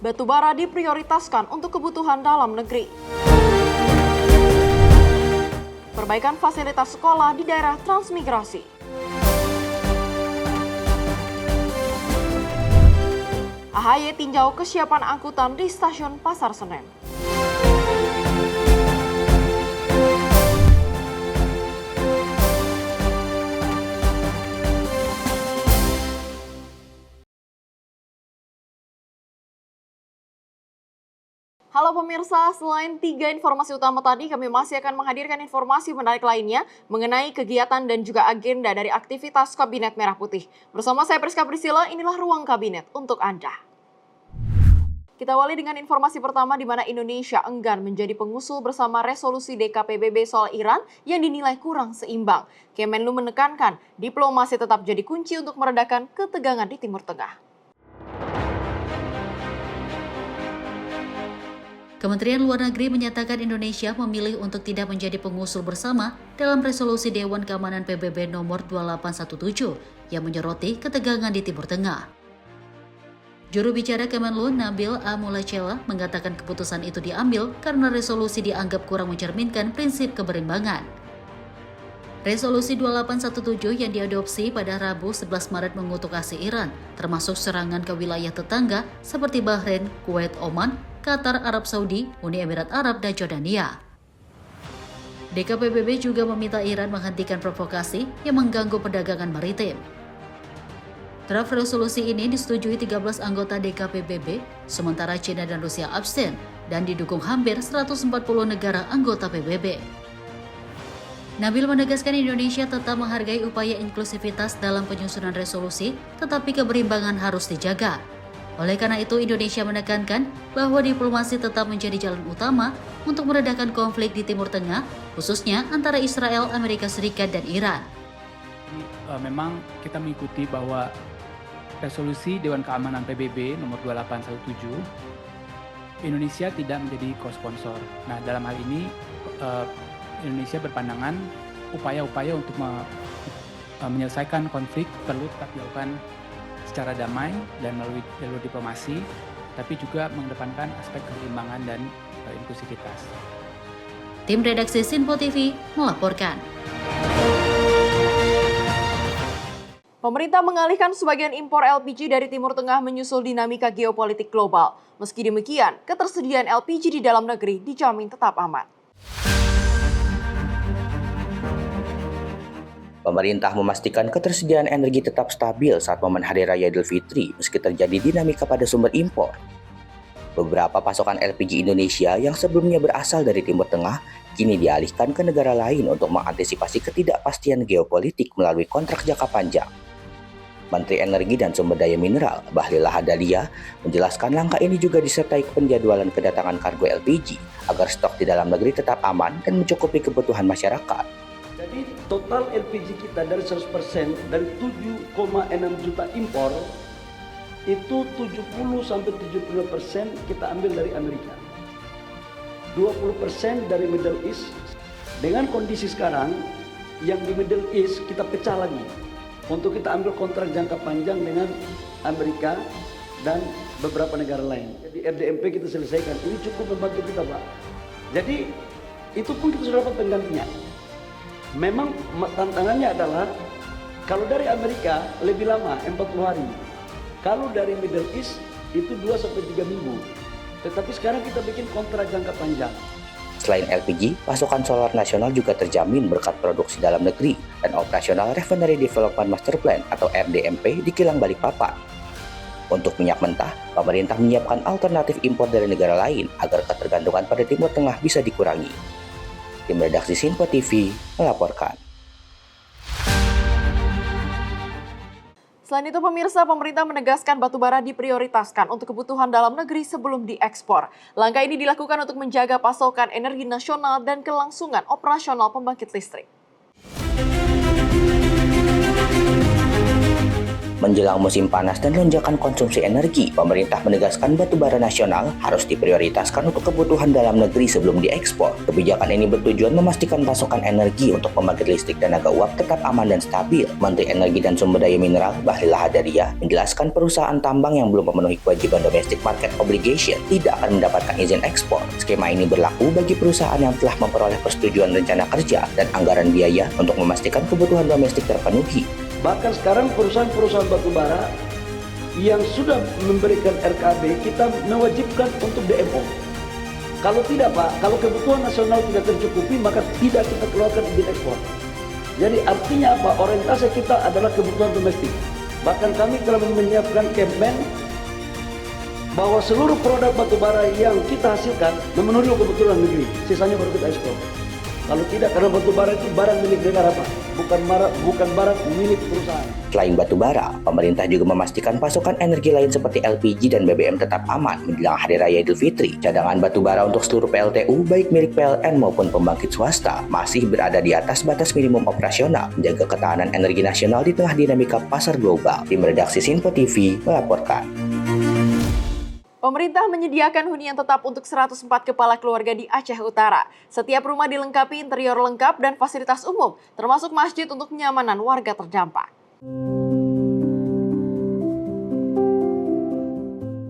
batubara diprioritaskan untuk kebutuhan dalam negeri. Perbaikan fasilitas sekolah di daerah transmigrasi. AHY tinjau kesiapan angkutan di stasiun Pasar Senen. Halo pemirsa, selain 3 informasi utama tadi, kami masih akan menghadirkan informasi menarik lainnya mengenai kegiatan dan juga agenda dari aktivitas Kabinet Merah Putih. Bersama saya Priska Priscilla, inilah Ruang Kabinet untuk Anda. Kita awali dengan informasi pertama di mana Indonesia enggan menjadi pengusul bersama resolusi DKPBB soal Iran yang dinilai kurang seimbang. Kemenlu menekankan diplomasi tetap jadi kunci untuk meredakan ketegangan di Timur Tengah. Kementerian Luar Negeri menyatakan Indonesia memilih untuk tidak menjadi pengusul bersama dalam resolusi Dewan Keamanan PBB nomor 2817 yang menyoroti ketegangan di Timur Tengah. Juru bicara Kemenlu Nabil A. Mulacela mengatakan keputusan itu diambil karena resolusi dianggap kurang mencerminkan prinsip keberimbangan. Resolusi 2817 yang diadopsi pada Rabu 11 Maret mengutuk aksi Iran, termasuk serangan ke wilayah tetangga seperti Bahrain, Kuwait, Oman, Qatar, Arab Saudi, Uni Emirat Arab, dan Jordania. DKPBB juga meminta Iran menghentikan provokasi yang mengganggu perdagangan maritim. Draft resolusi ini disetujui 13 anggota DKPBB, sementara China dan Rusia absen, dan didukung hampir 140 negara anggota PBB. Nabil menegaskan Indonesia tetap menghargai upaya inklusivitas dalam penyusunan resolusi, tetapi keberimbangan harus dijaga. Oleh karena itu, Indonesia menekankan bahwa diplomasi tetap menjadi jalan utama untuk meredakan konflik di Timur Tengah, khususnya antara Israel, Amerika Serikat, dan Iran. Memang kita mengikuti bahwa resolusi Dewan Keamanan PBB nomor 2817, Indonesia tidak menjadi co-sponsor. Nah, dalam hal ini Indonesia berpandangan upaya-upaya untuk menyelesaikan konflik perlu tetap dilakukan secara damai dan melalui jalur diplomasi, tapi juga mengedepankan aspek keseimbangan dan inklusivitas. Tim redaksi Sinpo TV melaporkan. Pemerintah mengalihkan sebagian impor LPG dari Timur Tengah menyusul dinamika geopolitik global. Meski demikian, ketersediaan LPG di dalam negeri dijamin tetap aman. Pemerintah memastikan ketersediaan energi tetap stabil saat momen Hari Raya Idul Fitri meski terjadi dinamika pada sumber impor. Beberapa pasokan LPG Indonesia yang sebelumnya berasal dari Timur Tengah kini dialihkan ke negara lain untuk mengantisipasi ketidakpastian geopolitik melalui kontrak jangka panjang. Menteri Energi dan Sumber Daya Mineral, Bahlil Lahadalia, menjelaskan langkah ini juga disertai penjadwalan kedatangan kargo LPG agar stok di dalam negeri tetap aman dan mencukupi kebutuhan masyarakat. Jadi total LPG kita dari 100% dari 7,6 juta impor itu 70-75% kita ambil dari Amerika. 20% dari Middle East. Dengan kondisi sekarang yang di Middle East kita pecah lagi untuk kita ambil kontrak jangka panjang dengan Amerika dan beberapa negara lain. Jadi RDMP kita selesaikan. Ini cukup membantu kita, Pak. Jadi itu pun kita sudah dapat penggantinya. Memang tantangannya adalah kalau dari Amerika lebih lama 40 hari. Kalau dari Middle East itu 2-3 minggu. Tetapi sekarang kita bikin kontrak jangka panjang. Selain LPG, pasokan solar nasional juga terjamin berkat produksi dalam negeri dan operasional Refinery Development Master Plan atau RDMP di Kilang Balikpapan. Untuk minyak mentah, pemerintah menyiapkan alternatif impor dari negara lain agar ketergantungan pada Timur Tengah bisa dikurangi. Tim redaksi Sinpo TV melaporkan. Selain itu, pemirsa, pemerintah menegaskan batubara diprioritaskan untuk kebutuhan dalam negeri sebelum diekspor. Langkah ini dilakukan untuk menjaga pasokan energi nasional dan kelangsungan operasional pembangkit listrik. Menjelang musim panas dan lonjakan konsumsi energi, pemerintah menegaskan batubara nasional harus diprioritaskan untuk kebutuhan dalam negeri sebelum diekspor. Kebijakan ini bertujuan memastikan pasokan energi untuk pembangkit listrik tenaga uap tetap aman dan stabil. Menteri Energi dan Sumber Daya Mineral Bahlil Lahadalia menjelaskan perusahaan tambang yang belum memenuhi kewajiban domestic market obligation tidak akan mendapatkan izin ekspor. Skema ini berlaku bagi perusahaan yang telah memperoleh persetujuan rencana kerja dan anggaran biaya untuk memastikan kebutuhan domestik terpenuhi. Bahkan sekarang perusahaan-perusahaan batubara yang sudah memberikan RKB, kita mewajibkan untuk DMO. Kalau tidak Pak, kalau kebutuhan nasional tidak tercukupi, maka tidak kita keluarkan izin ekspor. Jadi artinya apa? Orientasi kita adalah kebutuhan domestik. Bahkan kami telah menyiapkan campaign bahwa seluruh produk batubara yang kita hasilkan memenuhi kebutuhan negeri, sisanya baru kita ekspor. Kalau tidak, karena batubara itu barang milik negara Pak, bukan barang milik perusahaan. Selain batubara, pemerintah juga memastikan pasokan energi lain seperti LPG dan BBM tetap aman menjelang Hari Raya Idul Fitri. Cadangan batubara untuk seluruh PLTU, baik milik PLN maupun pembangkit swasta, masih berada di atas batas minimum operasional, menjaga ketahanan energi nasional di tengah dinamika pasar global. Tim redaksi Sinpo TV melaporkan. Pemerintah menyediakan hunian tetap untuk 104 kepala keluarga di Aceh Utara. Setiap rumah dilengkapi interior lengkap dan fasilitas umum, termasuk masjid untuk kenyamanan warga terdampak.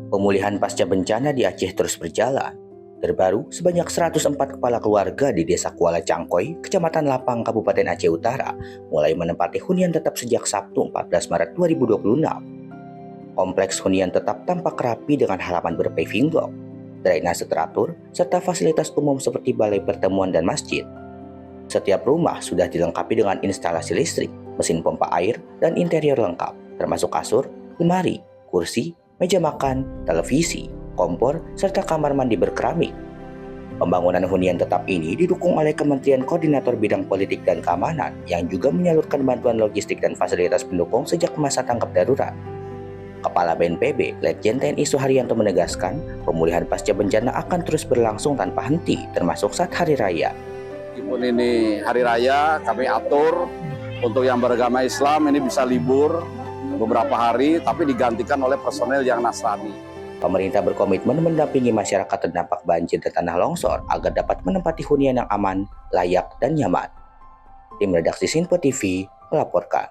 Pemulihan pasca bencana di Aceh terus berjalan. Terbaru, sebanyak 104 kepala keluarga di Desa Kuala Cangkoi, Kecamatan Lapang, Kabupaten Aceh Utara, mulai menempati hunian tetap sejak Sabtu 14 Maret 2026. Kompleks hunian tetap tampak rapi dengan halaman berpaving block, drainase teratur, serta fasilitas umum seperti balai pertemuan dan masjid. Setiap rumah sudah dilengkapi dengan instalasi listrik, mesin pompa air, dan interior lengkap, termasuk kasur, lemari, kursi, meja makan, televisi, kompor, serta kamar mandi berkeramik. Pembangunan hunian tetap ini didukung oleh Kementerian Koordinator Bidang Politik dan Keamanan yang juga menyalurkan bantuan logistik dan fasilitas pendukung sejak masa tanggap darurat. Kepala BNPB, Letjen TNI Suharyanto menegaskan, pemulihan pasca bencana akan terus berlangsung tanpa henti, termasuk saat Hari Raya. Meskipun ini Hari Raya, kami atur untuk yang beragama Islam ini bisa libur beberapa hari, tapi digantikan oleh personel yang Nasrani. Pemerintah berkomitmen mendampingi masyarakat terdampak banjir dan tanah longsor agar dapat menempati hunian yang aman, layak, dan nyaman. Tim redaksi Sinpo TV melaporkan.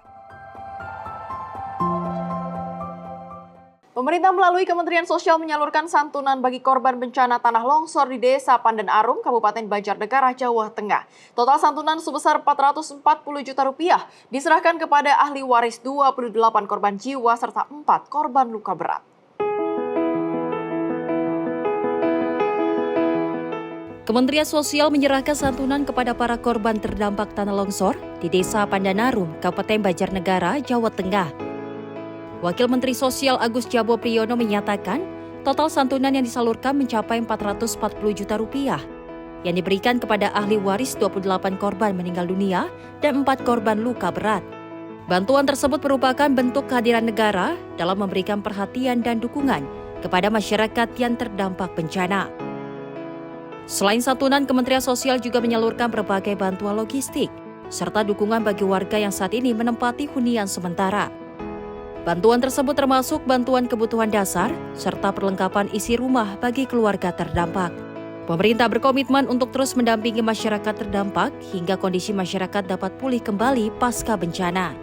Pemerintah melalui Kementerian Sosial menyalurkan santunan bagi korban bencana tanah longsor di Desa Pandan Arum, Kabupaten Banjarnegara, Jawa Tengah. Total santunan sebesar Rp440 juta diserahkan kepada ahli waris 28 korban jiwa serta 4 korban luka berat. Kementerian Sosial menyerahkan santunan kepada para korban terdampak tanah longsor di Desa Pandan Arum, Kabupaten Banjarnegara, Jawa Tengah. Wakil Menteri Sosial Agus Jabo Priyono menyatakan, total santunan yang disalurkan mencapai Rp440 juta yang diberikan kepada ahli waris 28 korban meninggal dunia dan 4 korban luka berat. Bantuan tersebut merupakan bentuk kehadiran negara dalam memberikan perhatian dan dukungan kepada masyarakat yang terdampak bencana. Selain santunan, Kementerian Sosial juga menyalurkan berbagai bantuan logistik serta dukungan bagi warga yang saat ini menempati hunian sementara. Bantuan tersebut termasuk bantuan kebutuhan dasar serta perlengkapan isi rumah bagi keluarga terdampak. Pemerintah berkomitmen untuk terus mendampingi masyarakat terdampak hingga kondisi masyarakat dapat pulih kembali pasca bencana.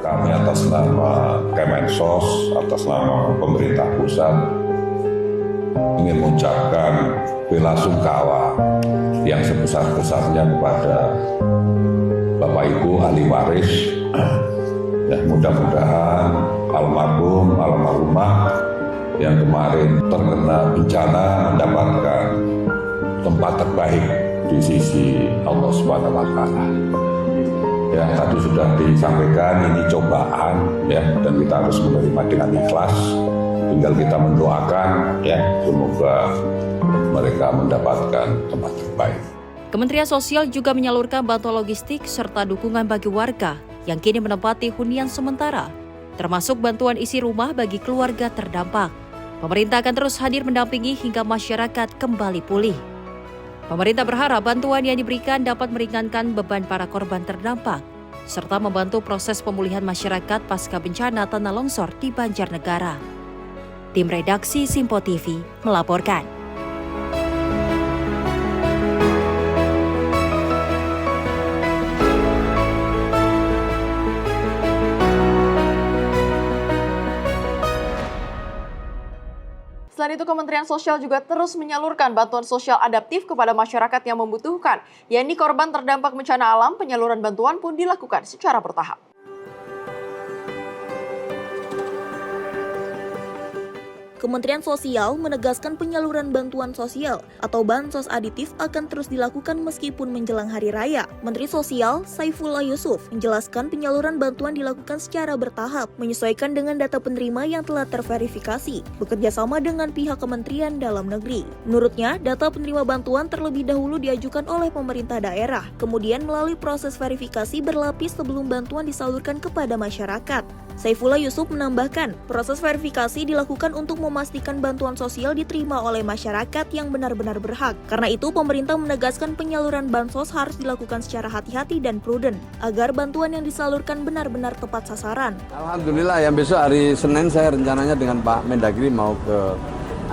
Kami atas nama Kemensos, atas nama pemerintah pusat, ingin mengucapkan bela sungkawa yang sebesar-besarnya kepada Bapak Ibu ahli waris. Ya, mudah-mudahan almarhum, almarhumah yang kemarin terkena bencana mendapatkan tempat terbaik di sisi Allah Subhanahu wa Ta'ala. Ya, tadi sudah disampaikan ini cobaan ya, dan kita harus menerima dengan ikhlas. Tinggal kita mendoakan ya, semoga mereka mendapatkan tempat terbaik. Kementerian Sosial juga menyalurkan bantuan logistik serta dukungan bagi warga yang kini menempati hunian sementara, termasuk bantuan isi rumah bagi keluarga terdampak. Pemerintah akan terus hadir mendampingi hingga masyarakat kembali pulih. Pemerintah berharap bantuan yang diberikan dapat meringankan beban para korban terdampak serta membantu proses pemulihan masyarakat pasca bencana tanah longsor di Banjarnegara. Tim redaksi Simpo TV melaporkan. Selain itu, Kementerian Sosial juga terus menyalurkan bantuan sosial adaptif kepada masyarakat yang membutuhkan, yakni korban terdampak bencana alam. Penyaluran bantuan pun dilakukan secara bertahap. Kementerian Sosial menegaskan penyaluran bantuan sosial atau bansos aditif akan terus dilakukan meskipun menjelang Hari Raya. Menteri Sosial Saifullah Yusuf menjelaskan penyaluran bantuan dilakukan secara bertahap, menyesuaikan dengan data penerima yang telah terverifikasi, bekerja sama dengan pihak Kementerian Dalam Negeri. Menurutnya, data penerima bantuan terlebih dahulu diajukan oleh pemerintah daerah, kemudian melalui proses verifikasi berlapis sebelum bantuan disalurkan kepada masyarakat. Saifullah Yusuf menambahkan, proses verifikasi dilakukan untuk memastikan bantuan sosial diterima oleh masyarakat yang benar-benar berhak. Karena itu, pemerintah menegaskan penyaluran bansos harus dilakukan secara hati-hati dan prudent, agar bantuan yang disalurkan benar-benar tepat sasaran. Alhamdulillah, yang besok hari Senin saya rencananya dengan Pak Mendagri mau ke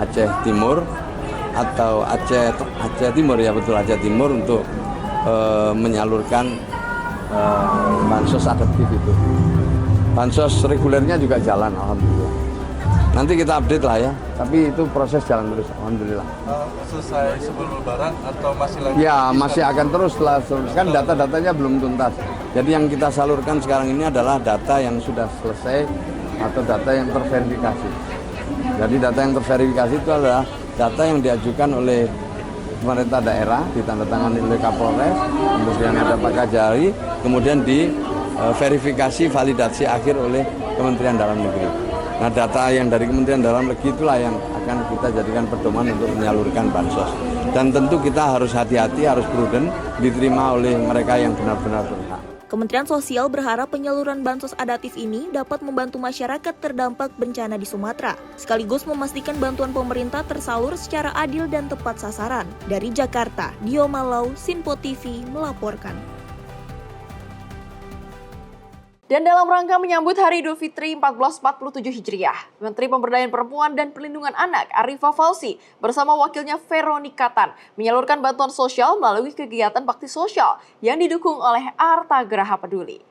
Aceh Timur atau Aceh Timur, ya betul, Aceh Timur untuk menyalurkan bansos adaptif itu. Bansos regulernya juga jalan, alhamdulillah. Nanti kita update lah ya, tapi itu proses jalan terus, alhamdulillah. Selesai sebelum Lebaran atau masih lagi? Ya, masih akan terus setelah, kan data-datanya belum tuntas. Jadi yang kita salurkan sekarang ini adalah data yang sudah selesai atau data yang terverifikasi. Jadi data yang terverifikasi itu adalah data yang diajukan oleh pemerintah daerah, ditandatangani oleh Kapolres, kemudian ada Pak Kajari, kemudian verifikasi validasi akhir oleh Kementerian Dalam Negeri. Nah, data yang dari Kementerian Dalam Negeri itulah yang akan kita jadikan pedoman untuk menyalurkan bansos. Dan tentu kita harus hati-hati, harus prudent, diterima oleh mereka yang benar-benar berhak. Kementerian Sosial berharap penyaluran bansos adaptif ini dapat membantu masyarakat terdampak bencana di Sumatera, sekaligus memastikan bantuan pemerintah tersalur secara adil dan tepat sasaran. Dari Jakarta, Dio Malau, Simpo TV melaporkan. Dan dalam rangka menyambut Hari Idul Fitri 1447 Hijriah, Menteri Pemberdayaan Perempuan dan Perlindungan Anak Arifah Fauzi bersama wakilnya Veronika Tan menyalurkan bantuan sosial melalui kegiatan bakti sosial yang didukung oleh Arta Geraha Peduli.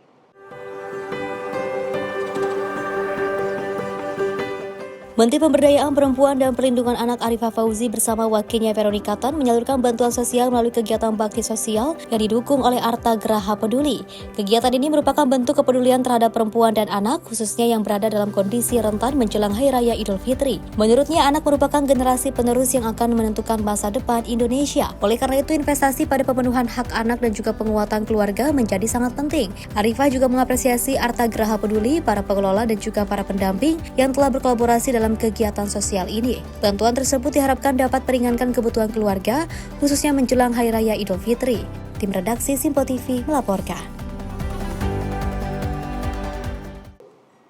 Menteri Pemberdayaan Perempuan dan Perlindungan Anak Arifah Fauzi bersama wakilnya Veronika Tan menyalurkan bantuan sosial melalui kegiatan bakti sosial yang didukung oleh Arta Geraha Peduli. Kegiatan ini merupakan bentuk kepedulian terhadap perempuan dan anak, khususnya yang berada dalam kondisi rentan menjelang Hari Raya Idul Fitri. Menurutnya, anak merupakan generasi penerus yang akan menentukan masa depan Indonesia. Oleh karena itu, investasi pada pemenuhan hak anak dan juga penguatan keluarga menjadi sangat penting. Arifah juga mengapresiasi Arta Geraha Peduli, para pengelola dan juga para pendamping yang telah berkolaborasi dalam kegiatan sosial ini. Bantuan tersebut diharapkan dapat meringankan kebutuhan keluarga, khususnya menjelang Hari Raya Idul Fitri. Tim redaksi Simpo TV melaporkan.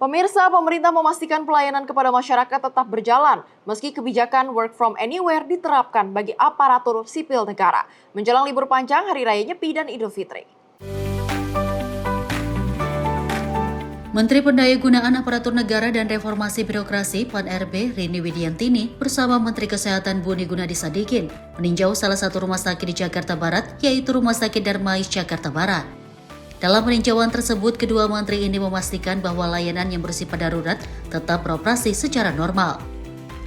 Pemirsa, pemerintah memastikan pelayanan kepada masyarakat tetap berjalan meski kebijakan work from anywhere diterapkan bagi aparatur sipil negara menjelang libur panjang Hari Raya Nyepi dan Idul Fitri. Menteri Pendayagunaan Aparatur Negara dan Reformasi Birokrasi (PAN-RB) Rini Widiantini bersama Menteri Kesehatan Budi Gunadi Sadikin meninjau salah satu rumah sakit di Jakarta Barat, yaitu Rumah Sakit Darmais Jakarta Barat. Dalam peninjauan tersebut, kedua menteri ini memastikan bahwa layanan yang bersifat darurat tetap beroperasi secara normal.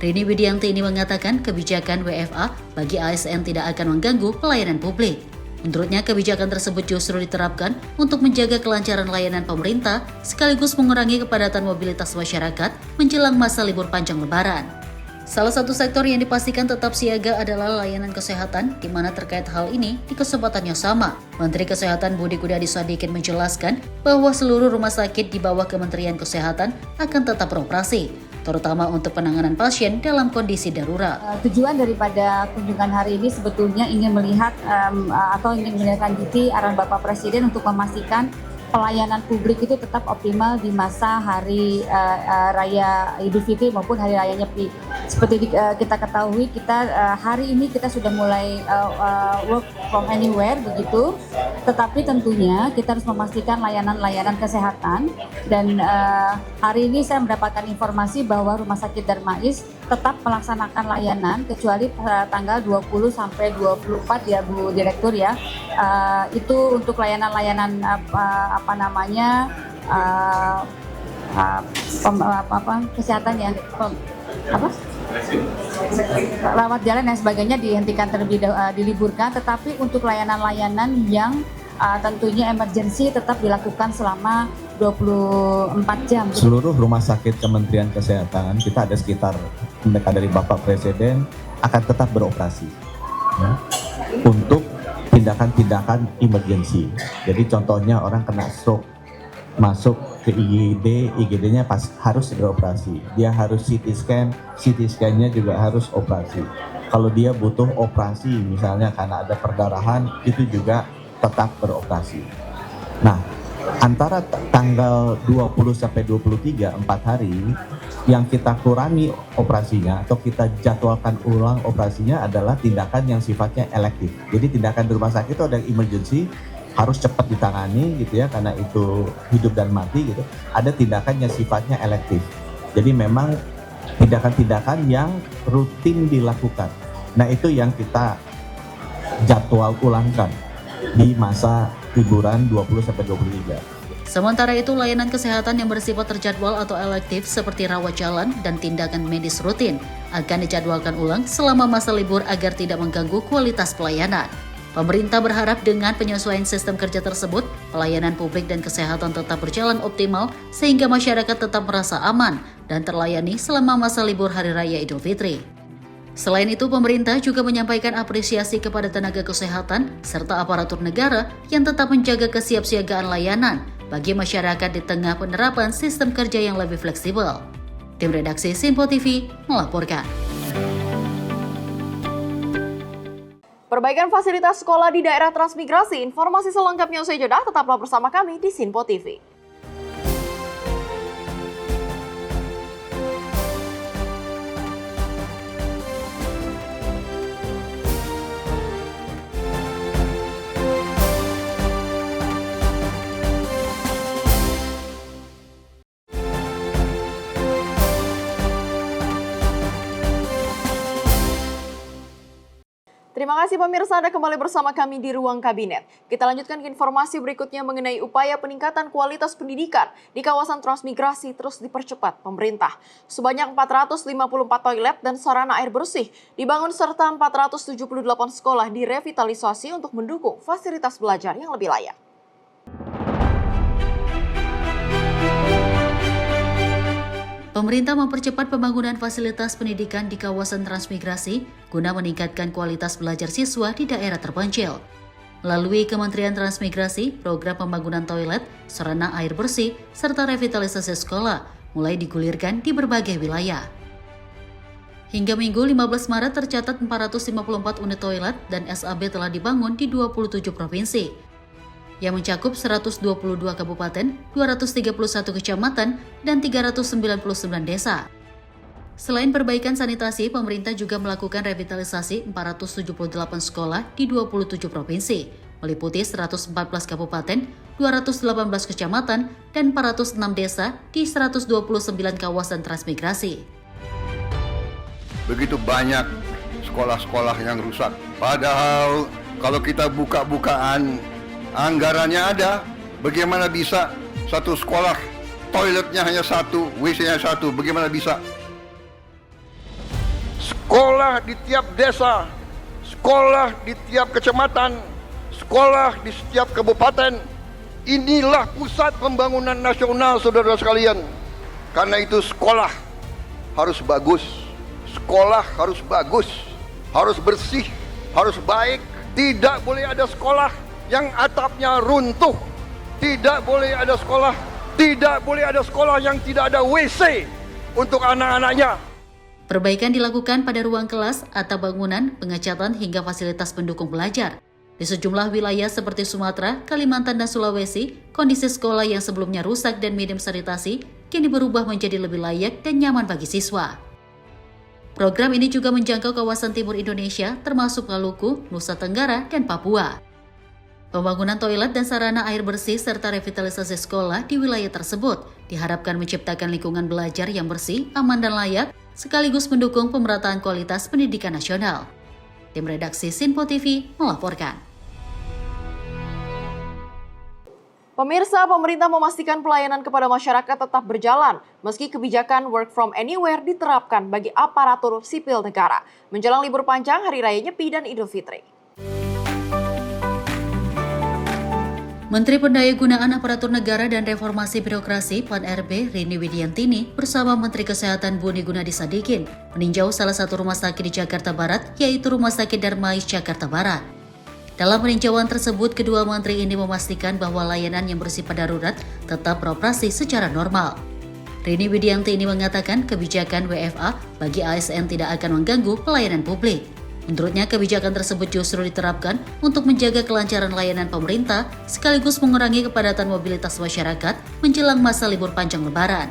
Rini Widiantini mengatakan kebijakan WFA bagi ASN tidak akan mengganggu pelayanan publik. Menurutnya, kebijakan tersebut justru diterapkan untuk menjaga kelancaran layanan pemerintah sekaligus mengurangi kepadatan mobilitas masyarakat menjelang masa libur panjang Lebaran. Salah satu sektor yang dipastikan tetap siaga adalah layanan kesehatan, di mana terkait hal ini di kesempatan yang sama, Menteri Kesehatan Budi Gunadi Sadikin menjelaskan bahwa seluruh rumah sakit di bawah Kementerian Kesehatan akan tetap beroperasi, terutama untuk penanganan pasien dalam kondisi darurat. Tujuan daripada kunjungan hari ini sebetulnya ingin melihat atau ingin menindaklanjuti arahan Bapak Presiden untuk memastikan pelayanan publik itu tetap optimal di masa hari raya Idul Fitri maupun hari raya Nyepi. Seperti kita ketahui, hari ini kita sudah mulai work from anywhere begitu. Tetapi tentunya kita harus memastikan layanan-layanan kesehatan, dan hari ini saya mendapatkan informasi bahwa Rumah Sakit Darmais tetap melaksanakan layanan kecuali tanggal 20 sampai 24 ya Bu Direktur ya. Itu untuk layanan-layanan kesehatan ya. Rawat jalan dan sebagainya dihentikan diliburkan, tetapi untuk layanan-layanan yang tentunya emergency tetap dilakukan selama 24 jam. Seluruh rumah sakit Kementerian Kesehatan, kita ada sekitar mereka dari Bapak Presiden akan tetap beroperasi ya, untuk tindakan-tindakan emergency. Jadi contohnya orang kena stroke, masuk ke IGD-nya harus beroperasi. Dia harus CT scan-nya juga harus operasi. Kalau dia butuh operasi misalnya karena ada perdarahan, itu juga tetap beroperasi. Nah, antara tanggal 20 sampai 23, 4 hari, yang kita kurangi operasinya atau kita jadwalkan ulang operasinya adalah tindakan yang sifatnya elektif. Jadi tindakan di rumah sakit itu ada emergency, harus cepat ditangani gitu ya, karena itu hidup dan mati gitu. Ada tindakan yang sifatnya elektif. Jadi memang tindakan-tindakan yang rutin dilakukan. Nah, itu yang kita jadwal ulangkan di masa liburan 20 sampai 23. Sementara itu, layanan kesehatan yang bersifat terjadwal atau elektif seperti rawat jalan dan tindakan medis rutin akan dijadwalkan ulang selama masa libur agar tidak mengganggu kualitas pelayanan. Pemerintah berharap dengan penyesuaian sistem kerja tersebut, pelayanan publik dan kesehatan tetap berjalan optimal sehingga masyarakat tetap merasa aman dan terlayani selama masa libur Hari Raya Idul Fitri. Selain itu, pemerintah juga menyampaikan apresiasi kepada tenaga kesehatan serta aparatur negara yang tetap menjaga kesiapsiagaan layanan bagi masyarakat di tengah penerapan sistem kerja yang lebih fleksibel. Tim redaksi Sinpo TV melaporkan. Perbaikan fasilitas sekolah di daerah transmigrasi. Informasi selengkapnya usai jeda, tetaplah bersama kami di Sinpo TV. Terima kasih pemirsa, Anda kembali bersama kami di Ruang Kabinet. Kita lanjutkan ke informasi berikutnya mengenai upaya peningkatan kualitas pendidikan di kawasan transmigrasi terus dipercepat pemerintah. Sebanyak 454 toilet dan sarana air bersih dibangun serta 478 sekolah direvitalisasi untuk mendukung fasilitas belajar yang lebih layak. Pemerintah mempercepat pembangunan fasilitas pendidikan di kawasan transmigrasi guna meningkatkan kualitas belajar siswa di daerah terpencil. Melalui Kementerian Transmigrasi, program pembangunan toilet, sarana air bersih, serta revitalisasi sekolah mulai digulirkan di berbagai wilayah. Hingga Minggu 15 Maret tercatat 454 unit toilet dan SAB telah dibangun di 27 provinsi. Yang mencakup 122 kabupaten, 231 kecamatan, dan 399 desa. Selain perbaikan sanitasi, pemerintah juga melakukan revitalisasi 478 sekolah di 27 provinsi, meliputi 114 kabupaten, 218 kecamatan, dan 406 desa di 129 kawasan transmigrasi. Begitu banyak sekolah-sekolah yang rusak. Padahal kalau kita buka-bukaan, anggarannya ada, bagaimana bisa satu sekolah toiletnya hanya satu, WC-nya satu, bagaimana bisa? Sekolah di tiap desa, sekolah di tiap kecamatan, sekolah di setiap kabupaten, inilah pusat pembangunan nasional, saudara sekalian. Karena itu sekolah harus bagus, sekolah harus bagus, harus bersih, harus baik, tidak boleh ada sekolah yang atapnya runtuh, tidak boleh ada sekolah yang tidak ada WC untuk anak-anaknya. Perbaikan dilakukan pada ruang kelas, atap bangunan, pengecatan hingga fasilitas pendukung belajar. Di sejumlah wilayah seperti Sumatera, Kalimantan, dan Sulawesi, kondisi sekolah yang sebelumnya rusak dan minim sanitasi kini berubah menjadi lebih layak dan nyaman bagi siswa. Program ini juga menjangkau kawasan timur Indonesia termasuk Maluku, Nusa Tenggara, dan Papua. Pembangunan toilet dan sarana air bersih serta revitalisasi sekolah di wilayah tersebut diharapkan menciptakan lingkungan belajar yang bersih, aman, dan layak, sekaligus mendukung pemerataan kualitas pendidikan nasional. Tim redaksi Sinpo TV melaporkan. Pemirsa, pemerintah memastikan pelayanan kepada masyarakat tetap berjalan meski kebijakan work from anywhere diterapkan bagi aparatur sipil negara menjelang libur panjang Hari Raya Nyepi dan Idul Fitri. Menteri Pendayagunaan Aparatur Negara dan Reformasi Birokrasi (PAN-RB) Rini Widiantini bersama Menteri Kesehatan Budi Gunadi Sadikin meninjau salah satu rumah sakit di Jakarta Barat, yaitu Rumah Sakit Darmais Jakarta Barat. Dalam peninjauan tersebut, kedua menteri ini memastikan bahwa layanan yang bersifat darurat tetap beroperasi secara normal. Rini Widiantini mengatakan kebijakan WFA bagi ASN tidak akan mengganggu pelayanan publik. Menurutnya, kebijakan tersebut justru diterapkan untuk menjaga kelancaran layanan pemerintah sekaligus mengurangi kepadatan mobilitas masyarakat menjelang masa libur panjang Lebaran.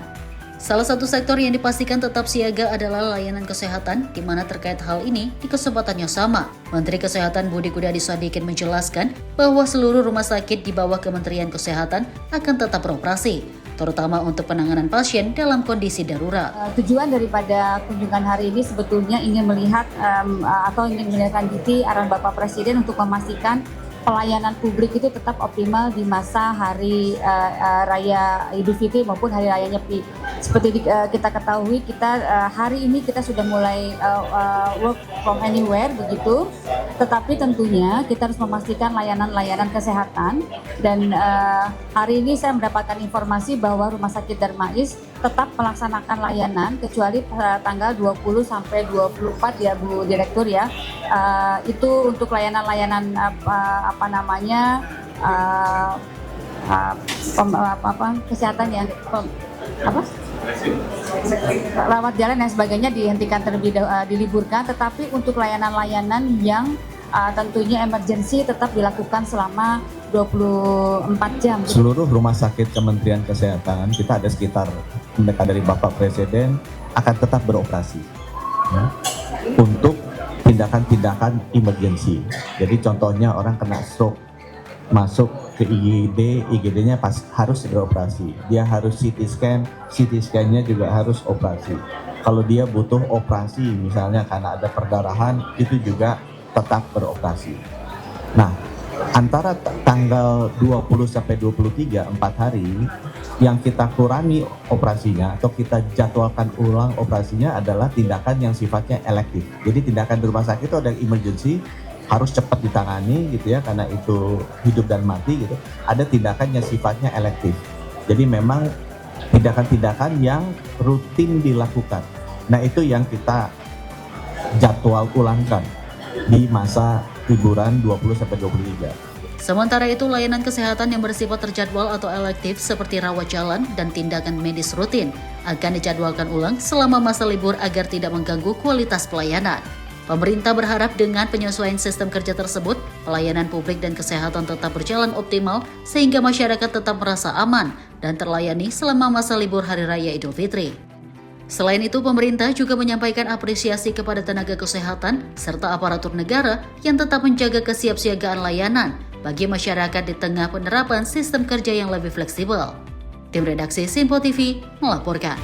Salah satu sektor yang dipastikan tetap siaga adalah layanan kesehatan, di mana terkait hal ini di kesempatan yang sama, Menteri Kesehatan Budi Gunadi Sadikin menjelaskan bahwa seluruh rumah sakit di bawah Kementerian Kesehatan akan tetap beroperasi, terutama untuk penanganan pasien dalam kondisi darurat. Tujuan daripada kunjungan hari ini sebetulnya ingin melihat atau ingin menindaklanjuti arahan Bapak Presiden untuk memastikan pelayanan publik itu tetap optimal di masa Hari Raya Idul Fitri maupun Hari Raya Nyepi. Seperti kita ketahui, hari ini kita sudah mulai work from anywhere begitu. Tetapi tentunya kita harus memastikan layanan-layanan kesehatan dan hari ini saya mendapatkan informasi bahwa Rumah Sakit Darmais tetap melaksanakan layanan kecuali tanggal 20 sampai 24 ya Bu Direktur ya. Itu untuk layanan-layanan kesehatan ya, rawat jalan dan sebagainya dihentikan diliburkan, tetapi untuk layanan-layanan yang tentunya emergency tetap dilakukan selama 24 jam. Seluruh rumah sakit Kementerian Kesehatan, kita ada sekitar mereka dari Bapak Presiden akan tetap beroperasi ya, untuk tindakan-tindakan emergency. Jadi contohnya orang kena stroke, masuk ke IGD, IGD-nya harus beroperasi. Dia harus CT scan-nya juga harus operasi. Kalau dia butuh operasi misalnya karena ada perdarahan, itu juga tetap beroperasi. Nah, antara tanggal 20 sampai 23, 4 hari, yang kita kurangi operasinya atau kita jadwalkan ulang operasinya adalah tindakan yang sifatnya elektif. Jadi tindakan di rumah sakit itu ada emergency, harus cepat ditangani gitu ya, karena itu hidup dan mati gitu. Ada tindakan yang sifatnya elektif. Jadi memang tindakan-tindakan yang rutin dilakukan. Nah, itu yang kita jadwal ulangkan di masa liburan 20 sampai 23. Sementara itu, layanan kesehatan yang bersifat terjadwal atau elektif seperti rawat jalan dan tindakan medis rutin akan dijadwalkan ulang selama masa libur agar tidak mengganggu kualitas pelayanan. Pemerintah berharap dengan penyesuaian sistem kerja tersebut, pelayanan publik dan kesehatan tetap berjalan optimal sehingga masyarakat tetap merasa aman dan terlayani selama masa libur Hari Raya Idul Fitri. Selain itu, pemerintah juga menyampaikan apresiasi kepada tenaga kesehatan serta aparatur negara yang tetap menjaga kesiapsiagaan layanan bagi masyarakat di tengah penerapan sistem kerja yang lebih fleksibel. Tim redaksi Sinpo TV melaporkan.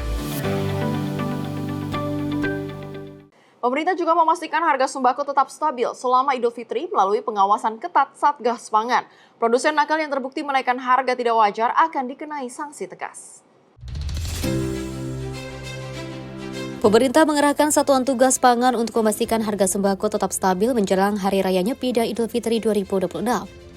Pemerintah juga memastikan harga sembako tetap stabil selama Idul Fitri melalui pengawasan ketat Satgas Pangan. Produsen nakal yang terbukti menaikkan harga tidak wajar akan dikenai sanksi tegas. Pemerintah mengerahkan satuan tugas pangan untuk memastikan harga sembako tetap stabil menjelang Hari Raya Nyepi dan Idul Fitri 2026.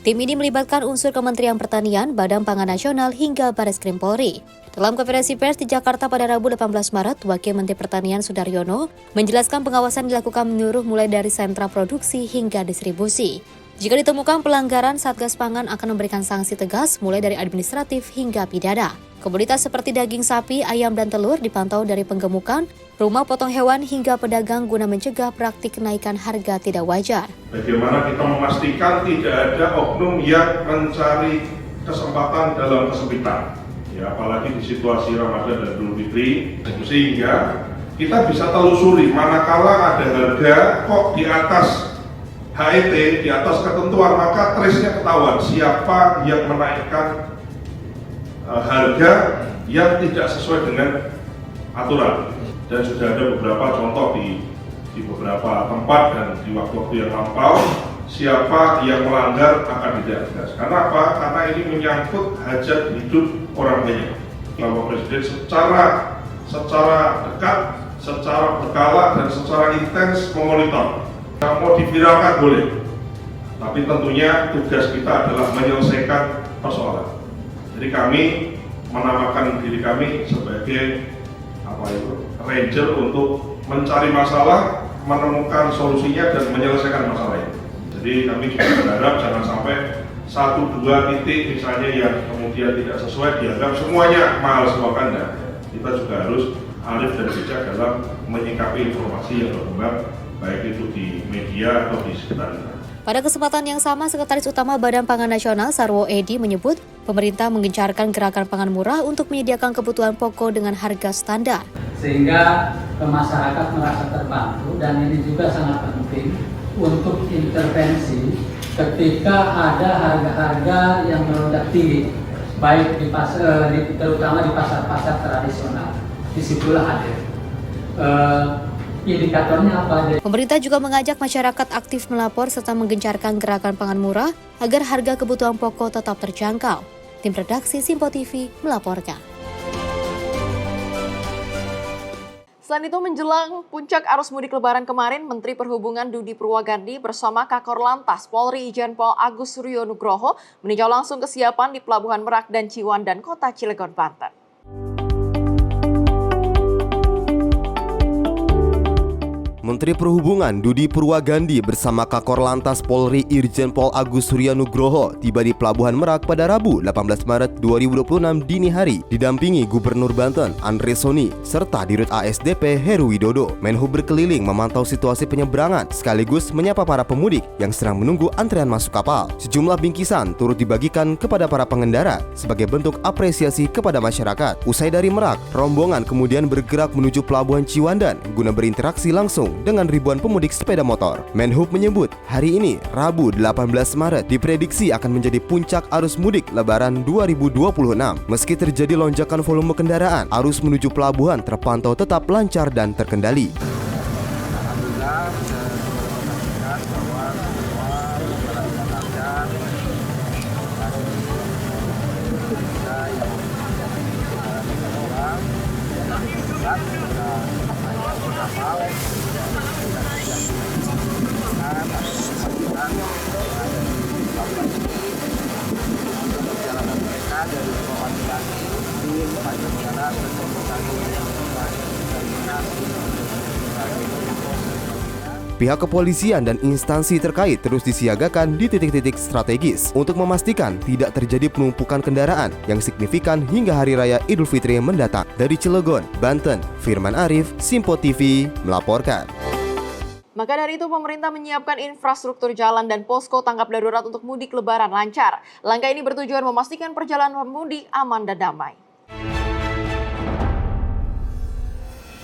Tim ini melibatkan unsur Kementerian Pertanian, Badan Pangan Nasional, hingga Bareskrim Polri. Dalam konferensi pers di Jakarta pada Rabu 18 Maret, Wakil Menteri Pertanian Sudaryono menjelaskan pengawasan dilakukan menyeluruh mulai dari sentra produksi hingga distribusi. Jika ditemukan pelanggaran, Satgas Pangan akan memberikan sanksi tegas mulai dari administratif hingga pidana. Komoditas seperti daging sapi, ayam, dan telur dipantau dari penggemukan, rumah potong hewan hingga pedagang guna mencegah praktik kenaikan harga tidak wajar. Bagaimana kita memastikan tidak ada oknum yang mencari kesempatan dalam kesempitan, ya, apalagi di situasi Ramadan dan Idul Fitri, sehingga kita bisa telusuri manakala ada harga kok di atas HET, di atas ketentuan, maka trace-nya ketahuan siapa yang menaikkan harga yang tidak sesuai dengan aturan. Dan sudah ada beberapa contoh di beberapa tempat dan di waktu-waktu yang lampau, siapa yang melanggar akan ditindak. Karena apa? Karena ini menyangkut hajat hidup orang banyak. Bapak Presiden secara dekat, secara berkala dan secara intens memonitor. Mau diviralkan boleh, tapi tentunya tugas kita adalah menyelesaikan persoalan. Jadi kami menamakan diri kami sebagai ranger untuk mencari masalah, menemukan solusinya dan menyelesaikan masalah ini. Jadi kami juga berharap jangan sampai 1-2 titik misalnya yang kemudian tidak sesuai dianggap semuanya mahal semua kanda. Kita juga harus arif dan bijak dalam menyikapi informasi yang berkembang, baik itu di media atau di sekitar kita. Pada kesempatan yang sama, Sekretaris Utama Badan Pangan Nasional Sarwo Edi menyebut pemerintah menggencarkan gerakan pangan murah untuk menyediakan kebutuhan pokok dengan harga standar. Sehingga masyarakat merasa terbantu, dan ini juga sangat penting untuk intervensi ketika ada harga-harga yang melonjak tinggi, baik di terutama di pasar-pasar tradisional. Disitulah hadir. Indikatornya apa? Pemerintah juga mengajak masyarakat aktif melapor serta menggencarkan gerakan pangan murah agar harga kebutuhan pokok tetap terjangkau. Tim redaksi Simpo TV melaporkan. Selain itu, menjelang puncak arus mudik Lebaran kemarin, Menteri Perhubungan Dudi Purwagandi bersama Kakor Lantas Polri Irjen Pol Agus Suryo Nugroho meninjau langsung kesiapan di Pelabuhan Merak dan Ciwandan, Kota Cilegon, Banten. Menteri Perhubungan Dudi Purwagandi bersama Kakor Lantas Polri Irjen Pol Agus Suryo Nugroho tiba di Pelabuhan Merak pada Rabu 18 Maret 2026 dini hari, didampingi Gubernur Banten Andre Soni serta Dirut ASDP Heru Widodo. Menhub berkeliling memantau situasi penyeberangan sekaligus menyapa para pemudik yang sedang menunggu antrean masuk kapal. Sejumlah bingkisan turut dibagikan kepada para pengendara sebagai bentuk apresiasi kepada masyarakat. Usai dari Merak, rombongan kemudian bergerak menuju Pelabuhan Ciwandan guna berinteraksi langsung dengan ribuan pemudik sepeda motor. Menhub menyebut hari ini, Rabu 18 Maret, diprediksi akan menjadi puncak arus mudik Lebaran 2026. Meski terjadi lonjakan volume kendaraan, arus menuju pelabuhan terpantau tetap lancar dan terkendali. Alhamdulillah, bisa memastikan bahwa semua perjalanan lancar. Kita yang orang yang kapal perjalanan mereka dari Bawaslu di Panjang Pihak kepolisian dan instansi terkait terus disiagakan di titik-titik strategis untuk memastikan tidak terjadi penumpukan kendaraan yang signifikan hingga Hari Raya Idul Fitri mendatang. Dari Cilegon, Banten, Firman Arif, Simpo TV melaporkan. Maka dari itu, pemerintah menyiapkan infrastruktur jalan dan posko tanggap darurat untuk mudik Lebaran lancar. Langkah ini bertujuan memastikan perjalanan mudik aman dan damai.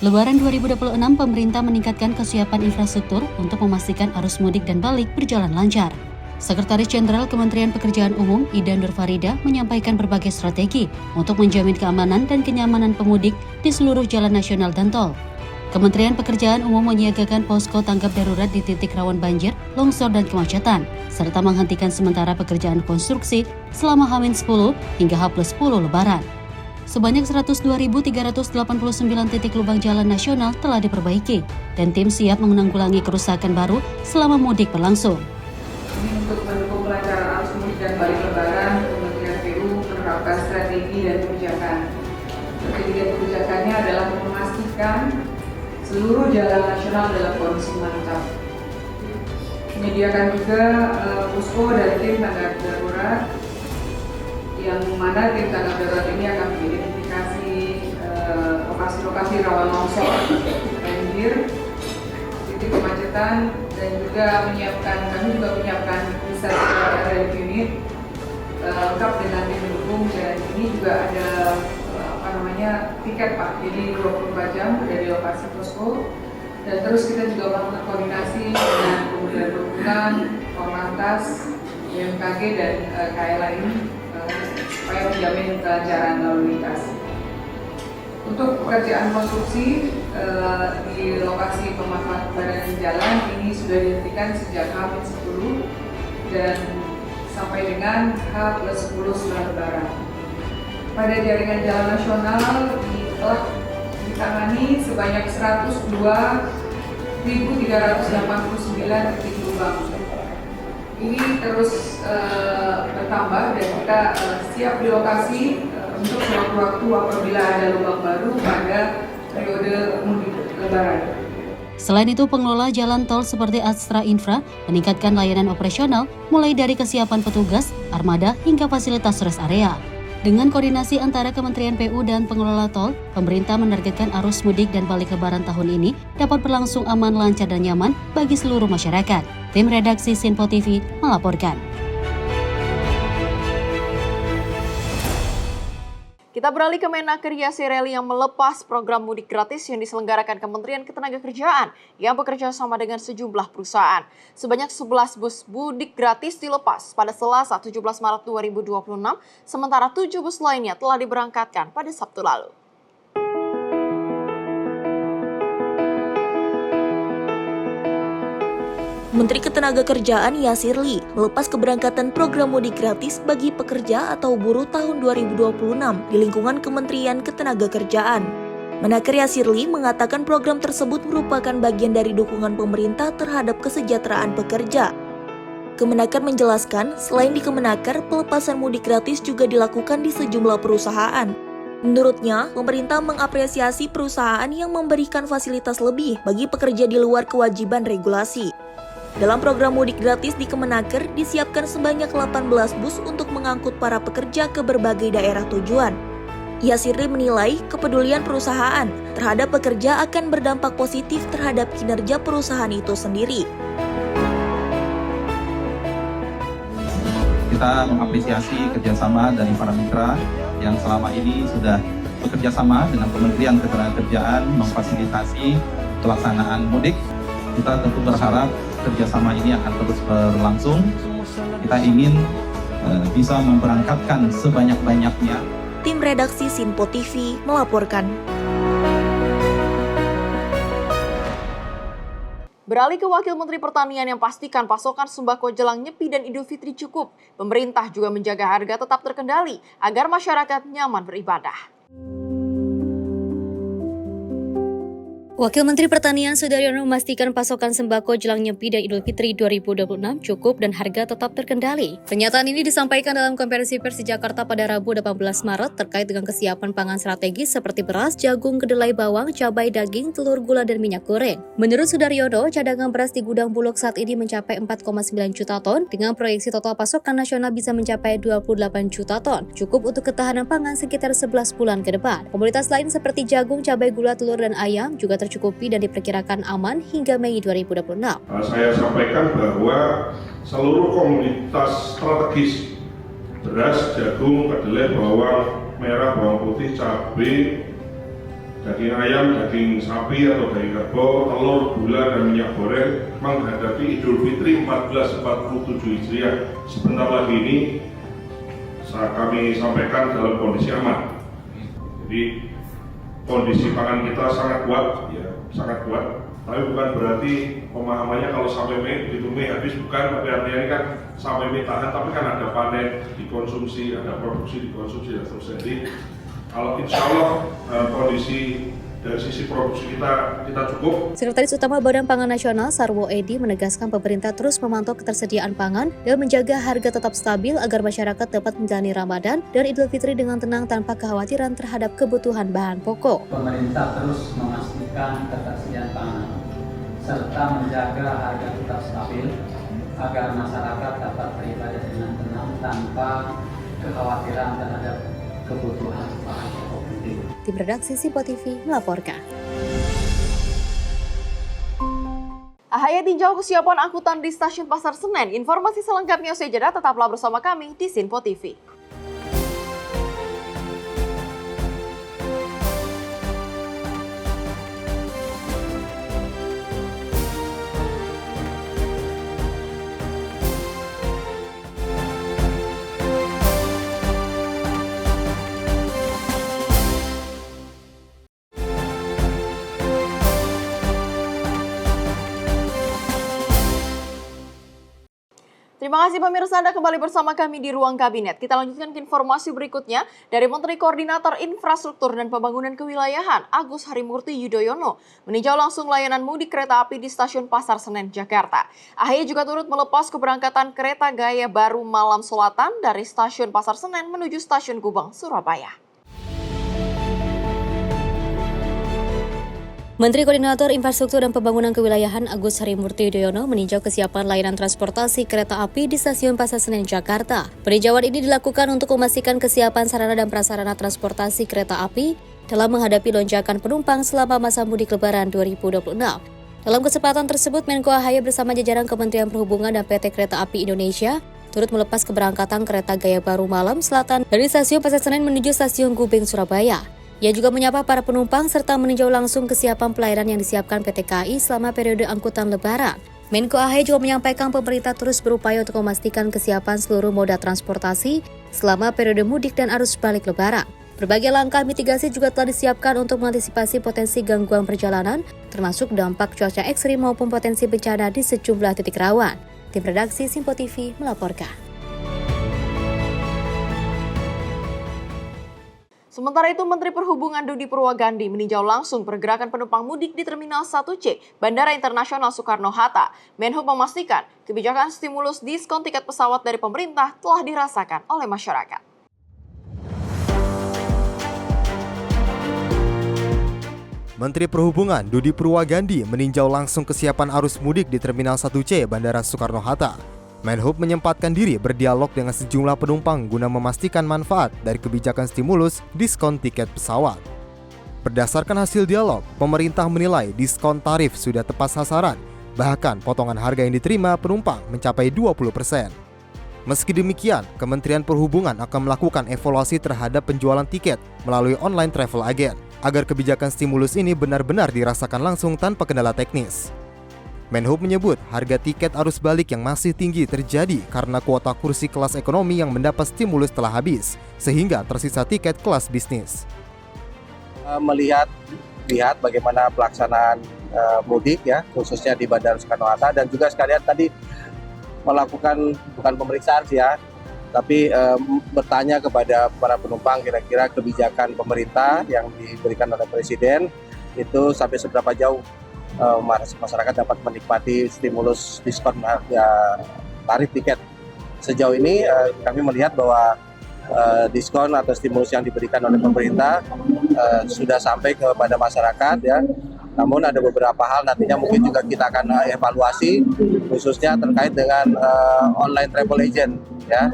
Lebaran 2026, pemerintah meningkatkan kesiapan infrastruktur untuk memastikan arus mudik dan balik berjalan lancar. Sekretaris Jenderal Kementerian Pekerjaan Umum Ida Nurfarida menyampaikan berbagai strategi untuk menjamin keamanan dan kenyamanan pemudik di seluruh jalan nasional dan tol. Kementerian Pekerjaan Umum menyiagakan posko tanggap darurat di titik rawan banjir, longsor, dan kemacetan, serta menghentikan sementara pekerjaan konstruksi selama H-10 hingga H+10 Lebaran. Sebanyak 102.389 titik lubang jalan nasional telah diperbaiki, dan tim siap menanggulangi kerusakan baru selama mudik berlangsung. Untuk mendukung kelancaran arus mudik dan balik Lebaran, Kementerian PU menerapkan strategi dan kebijakan. Strategi dan kebijakannya adalah memastikan seluruh jalan nasional dalam kondisi mantap. menyediakan juga posko dan tim tanggap darurat, yang mana tim tanggap darurat ini akan mengidentifikasi lokasi-lokasi rawan longsor, banjir, titik kemacetan, dan juga kami juga menyiapkan riset relief unit lengkap dengan tim pendukung, dan ini juga ada tiket Pak, jadi 24 jam dari lokasi posko. Dan terus kita juga melakukan koordinasi dengan Kementerian Perhubungan, Korlantas, BMKG dan KLAI supaya menjamin kelancaran lalu lintas. Untuk pekerjaan konstruksi di lokasi pemanfaatan badan jalan ini sudah dihentikan sejak H-10 dan sampai dengan H+10 setelah Lebaran. Pada jaringan jalan nasional telah ditangani sebanyak 102.389 titik lubang. Ini terus bertambah dan kita siap di lokasi untuk sewaktu-waktu apabila ada lubang baru pada periode mudik Lebaran. Selain itu, pengelola jalan tol seperti Astra Infra meningkatkan layanan operasional mulai dari kesiapan petugas, armada, hingga fasilitas rest area. Dengan koordinasi antara Kementerian PU dan pengelola tol, pemerintah menargetkan arus mudik dan balik lebaran tahun ini dapat berlangsung aman, lancar, dan nyaman bagi seluruh masyarakat. Tim redaksi Sinpo TV melaporkan. Kita beralih ke Menaker Yasireli yang melepas program mudik gratis yang diselenggarakan Kementerian Ketenagakerjaan yang bekerja sama dengan sejumlah perusahaan. Sebanyak 11 bus mudik gratis dilepas pada Selasa 17 Maret 2026, sementara 7 bus lainnya telah diberangkatkan pada Sabtu lalu. Menteri Ketenagakerjaan Yasirli melepas keberangkatan program mudik gratis bagi pekerja atau buruh tahun 2026 di lingkungan Kementerian Ketenagakerjaan. Menaker Yasirli mengatakan program tersebut merupakan bagian dari dukungan pemerintah terhadap kesejahteraan pekerja. Kemenaker menjelaskan, selain di Kemenaker, pelepasan mudik gratis juga dilakukan di sejumlah perusahaan. Menurutnya, pemerintah mengapresiasi perusahaan yang memberikan fasilitas lebih bagi pekerja di luar kewajiban regulasi. Dalam program mudik gratis di Kemenaker, disiapkan sebanyak 18 bus untuk mengangkut para pekerja ke berbagai daerah tujuan. Yasirli menilai kepedulian perusahaan terhadap pekerja akan berdampak positif terhadap kinerja perusahaan itu sendiri. Kita mengapresiasi kerjasama dari para mitra yang selama ini sudah bekerja sama dengan Kementerian Ketenagakerjaan memfasilitasi pelaksanaan mudik. Kita tentu berharap kerjasama ini akan terus berlangsung. Kita ingin bisa memberangkatkan sebanyak-banyaknya. Tim redaksi Sinpo TV melaporkan. Beralih ke Wakil Menteri Pertanian yang pastikan pasokan sembako jelang Nyepi dan Idul Fitri cukup. Pemerintah juga menjaga harga tetap terkendali agar masyarakat nyaman beribadah. Wakil Menteri Pertanian Sudaryono memastikan pasokan sembako jelang Nyepi dan Idul Fitri 2026 cukup dan harga tetap terkendali. Pernyataan ini disampaikan dalam konferensi pers di Jakarta pada Rabu 18 Maret terkait dengan kesiapan pangan strategis seperti beras, jagung, kedelai bawang, cabai, daging, telur, gula, dan minyak goreng. Menurut Sudaryono, cadangan beras di gudang Bulog saat ini mencapai 4,9 juta ton dengan proyeksi total pasokan nasional bisa mencapai 28 juta ton. Cukup untuk ketahanan pangan sekitar 11 bulan ke depan. Komoditas lain seperti jagung, cabai, gula, telur, dan ayam juga tercukupi dan diperkirakan aman hingga Mei 2026. Saya sampaikan bahwa seluruh komoditas strategis beras, jagung, kedelai, bawang merah, bawang putih, cabai, daging ayam, daging sapi atau daging kerbau, telur, gula, dan minyak goreng menghadapi Idul Fitri 1447 Hijriah sebentar lagi ini kami sampaikan dalam kondisi aman. Jadi kondisi pangan kita sangat kuat, ya sangat kuat. Tapi bukan berarti pemahamannya kalau sampai Mei, begitu Mei habis, bukan. Tapi artinya ini kan sampai Mei tahan, tapi kan ada panen dikonsumsi, ada produksi dikonsumsi dan seterusnya. Jadi kalau insya Allah kondisi dari sisi produksi kita cukup. Sekretaris Utama Badan Pangan Nasional Sarwo Edi menegaskan pemerintah terus memantau ketersediaan pangan dan menjaga harga tetap stabil agar masyarakat dapat menjalani Ramadan dan Idul Fitri dengan tenang tanpa kekhawatiran terhadap kebutuhan bahan pokok. Pemerintah terus memastikan ketersediaan pangan serta menjaga harga tetap stabil agar masyarakat dapat beribadah dengan tenang tanpa kekhawatiran terhadap kebutuhan bahan pokok penting. Tim redaksi Simpo TV melaporkan. AHY tinjau kesiapan angkutan di stasiun Pasar Senen. Informasi selengkapnya usai jeda, tetaplah bersama kami di Simpo TV. Terima kasih pemirsa, Anda kembali bersama kami di Ruang Kabinet. Kita lanjutkan ke informasi berikutnya dari Menteri Koordinator Infrastruktur dan Pembangunan Kewilayahan Agus Harimurti Yudhoyono meninjau langsung layanan mudik kereta api di Stasiun Pasar Senen, Jakarta. AHY juga turut melepas keberangkatan kereta Gaya Baru Malam Selatan dari Stasiun Pasar Senen menuju Stasiun Gubeng, Surabaya. Menteri Koordinator Infrastruktur dan Pembangunan Kewilayahan Agus Harimurti Yudhoyono meninjau kesiapan layanan transportasi kereta api di Stasiun Pasar Senen, Jakarta. Peninjauan ini dilakukan untuk memastikan kesiapan sarana dan prasarana transportasi kereta api dalam menghadapi lonjakan penumpang selama masa mudik Lebaran 2026. Dalam kesempatan tersebut, Menko AHY bersama jajaran Kementerian Perhubungan dan PT Kereta Api Indonesia turut melepas keberangkatan kereta Gaya Baru Malam Selatan dari Stasiun Pasar Senen menuju Stasiun Gubeng, Surabaya. Ia juga menyapa para penumpang serta meninjau langsung kesiapan pelayanan yang disiapkan PT KAI selama periode angkutan Lebaran. Menko AHY juga menyampaikan pemerintah terus berupaya untuk memastikan kesiapan seluruh moda transportasi selama periode mudik dan arus balik Lebaran. Berbagai langkah mitigasi juga telah disiapkan untuk mengantisipasi potensi gangguan perjalanan, termasuk dampak cuaca ekstrim maupun potensi bencana di sejumlah titik rawan. Tim redaksi Simpo TV melaporkan. Sementara itu, Menteri Perhubungan Dudi Purwagandi meninjau langsung pergerakan penumpang mudik di Terminal 1C, Bandara Internasional Soekarno-Hatta. Menhub memastikan kebijakan stimulus diskon tiket pesawat dari pemerintah telah dirasakan oleh masyarakat. Menteri Perhubungan Dudi Purwagandi meninjau langsung kesiapan arus mudik di Terminal 1C Bandara Soekarno-Hatta. Menhub menyempatkan diri berdialog dengan sejumlah penumpang guna memastikan manfaat dari kebijakan stimulus diskon tiket pesawat. Berdasarkan hasil dialog, pemerintah menilai diskon tarif sudah tepat sasaran, bahkan potongan harga yang diterima penumpang mencapai 20%. Meski demikian, Kementerian Perhubungan akan melakukan evaluasi terhadap penjualan tiket melalui online travel agent, agar kebijakan stimulus ini benar-benar dirasakan langsung tanpa kendala teknis. Menhub menyebut harga tiket arus balik yang masih tinggi terjadi karena kuota kursi kelas ekonomi yang mendapat stimulus telah habis, sehingga tersisa tiket kelas bisnis. Melihat bagaimana pelaksanaan mudik ya, khususnya di Bandara Soekarno-Hatta, dan juga sekalian tadi melakukan bukan pemeriksaan sih ya, tapi bertanya kepada para penumpang kira-kira kebijakan pemerintah yang diberikan oleh Presiden itu sampai seberapa jauh masyarakat dapat menikmati stimulus diskon tarif tiket. Sejauh ini kami melihat bahwa diskon atau stimulus yang diberikan oleh pemerintah sudah sampai kepada masyarakat ya. Namun ada beberapa hal nantinya mungkin juga kita akan evaluasi, khususnya terkait dengan online travel agent ya.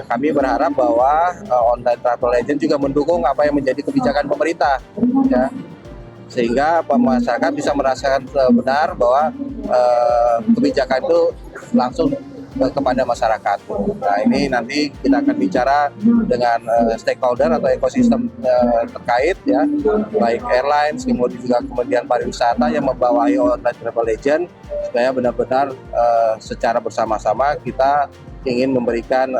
Kami berharap bahwa online travel agent juga mendukung apa yang menjadi kebijakan pemerintah ya, sehingga masyarakat bisa merasakan benar bahwa kebijakan itu langsung kepada masyarakat. Nah, ini nanti kita akan bicara dengan stakeholder atau ekosistem terkait ya, baik airlines, kemudian juga Kementerian Pariwisata yang membawahi online travel agent, supaya benar-benar secara bersama-sama kita ingin memberikan